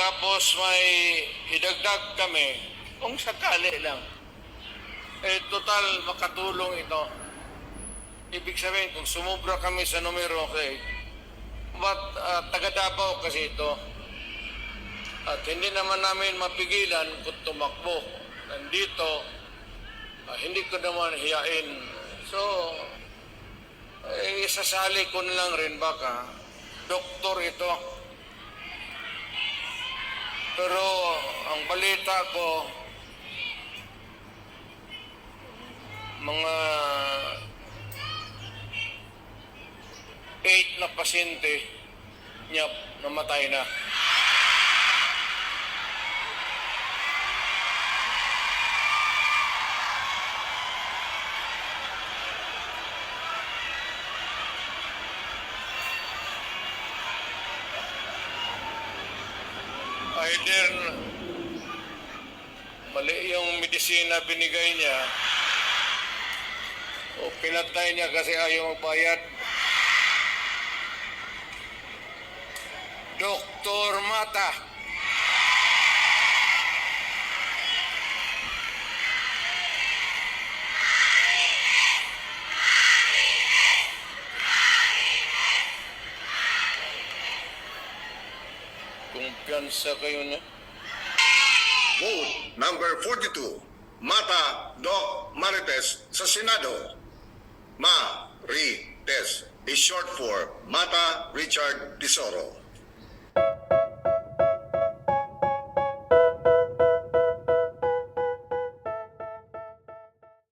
Tapos may idagdag kami kung sakali lang. Total makatulong ito. Ibig sabihin, kung sumubra kami sa numero, okay, but taga Davao kasi ito. At hindi naman namin mapigilan kung tumakbo. Nandito, hindi ko naman hiyain. So, isasali ko na lang rin baka. Doktor ito. Pero ang balita ko, mga 8 na pasyente niya namatay na. Either mali yung medisina binigay niya o pinatay niya kasi ayaw magbayad. Dr. Mata. Kumpiyansa kayo niya. Vote number 42, Mata Doc Marites sa Senado. Ma-ri-tes is short for Mata Richard Tesoro.